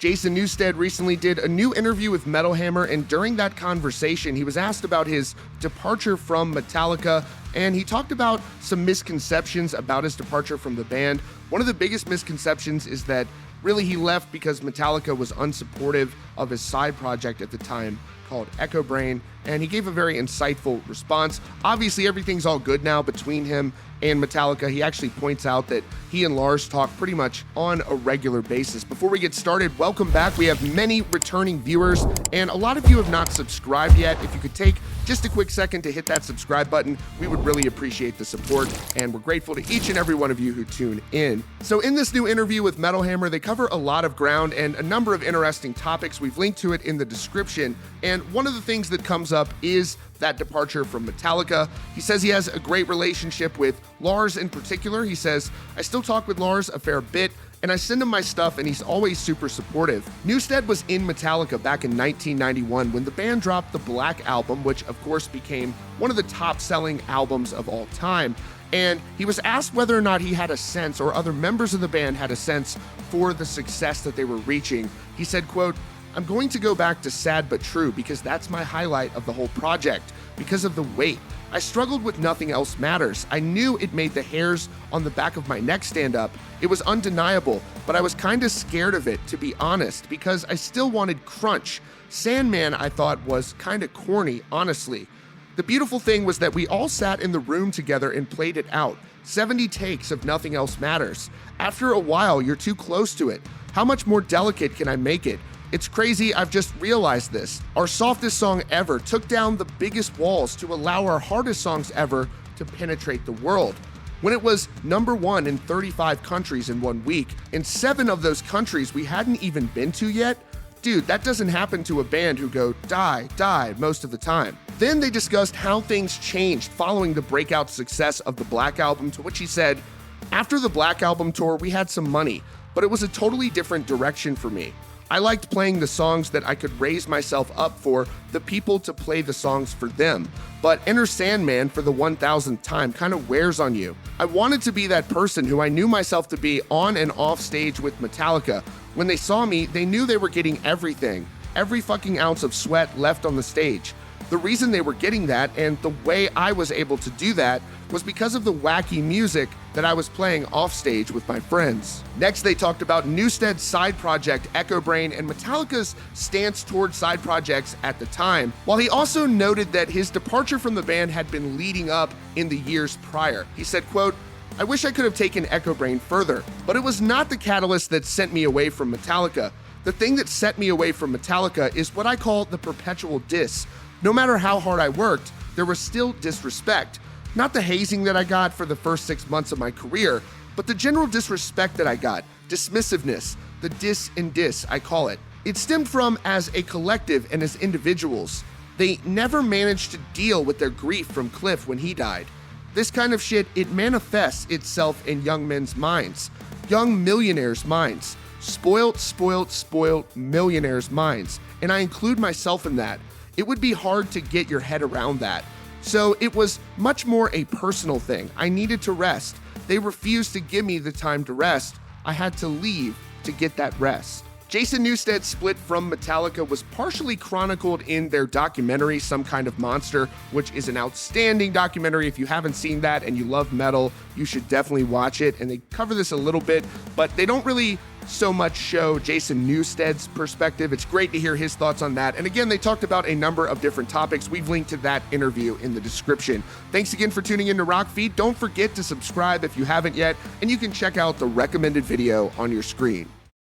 Jason Newsted recently did a new interview with Metal Hammer, and during that conversation, he was asked about his departure from Metallica, and he talked about some misconceptions about his departure from the band. One of the biggest misconceptions is that really he left because Metallica was unsupportive of his side project at the time called Echo Brain, and he gave a very insightful response. Obviously, everything's all good now between him and Metallica. He actually points out that he and Lars talk pretty much on a regular basis. Before we get started, welcome back. We have many returning viewers, and a lot of you have not subscribed yet. If you could take just a quick second to hit that subscribe button, we would really appreciate the support, and we're grateful to each and every one of you who tune in. So in this new interview with Metal Hammer, they cover a lot of ground and a number of interesting topics. We've linked to it in the description, and one of the things that comes up is that departure from Metallica. He says he has a great relationship with Lars in particular. He says, "I still talk with Lars a fair bit, and I send him my stuff, and he's always super supportive." Newsted was in Metallica back in 1991 when the band dropped the Black Album, which of course became one of the top-selling albums of all time. And he was asked whether or not he had a sense, or other members of the band had a sense, for the success that they were reaching. He said, quote, "I'm going to go back to Sad But True because that's my highlight of the whole project, because of the weight. I struggled with Nothing Else Matters. I knew it made the hairs on the back of my neck stand up. It was undeniable, but I was kind of scared of it, to be honest, because I still wanted crunch. Sandman, I thought, was kind of corny, honestly. The beautiful thing was that we all sat in the room together and played it out. 70 takes of Nothing Else Matters. After a while, you're too close to it. How much more delicate can I make it? It's crazy, I've just realized this. Our softest song ever took down the biggest walls to allow our hardest songs ever to penetrate the world. When it was #1 in 35 countries in 1 week, in 7 of those countries we hadn't even been to yet, dude, that doesn't happen to a band who go die, die most of the time." Then they discussed how things changed following the breakout success of the Black Album, to which he said, "After the Black Album tour, we had some money, but it was a totally different direction for me. I liked playing the songs that I could raise myself up for the people to play the songs for them. But Enter Sandman for the 1000th time kind of wears on you. I wanted to be that person who I knew myself to be on and off stage with Metallica. When they saw me, they knew they were getting everything, every fucking ounce of sweat left on the stage. The reason they were getting that, and the way I was able to do that, was because of the wacky music that I was playing off stage with my friends." Next, they talked about Newsted's side project, Echo Brain, and Metallica's stance toward side projects at the time, while he also noted that his departure from the band had been leading up in the years prior. He said, quote, "I wish I could have taken Echo Brain further, but it was not the catalyst that sent me away from Metallica. The thing that set me away from Metallica is what I call the perpetual diss. No matter how hard I worked, there was still disrespect. Not the hazing that I got for the first 6 months of my career, but the general disrespect that I got, dismissiveness, the diss and diss, I call it. It stemmed from as a collective and as individuals. They never managed to deal with their grief from Cliff when he died. This kind of shit, it manifests itself in young men's minds, young millionaires' minds, spoiled millionaires' minds, and I include myself in that. It would be hard to get your head around that. So it was much more a personal thing. I needed to rest. They refused to give me the time to rest. I had to leave to get that rest." Jason Newsted's split from Metallica was partially chronicled in their documentary, Some Kind of Monster, which is an outstanding documentary. If you haven't seen that and you love metal, you should definitely watch it. And they cover this a little bit, but they don't really so much show Jason Newsted's perspective. It's great to hear his thoughts on that. And again, they talked about a number of different topics. We've linked to that interview in the description. Thanks again for tuning in to Rock Feed. Don't forget to subscribe if you haven't yet, and you can check out the recommended video on your screen.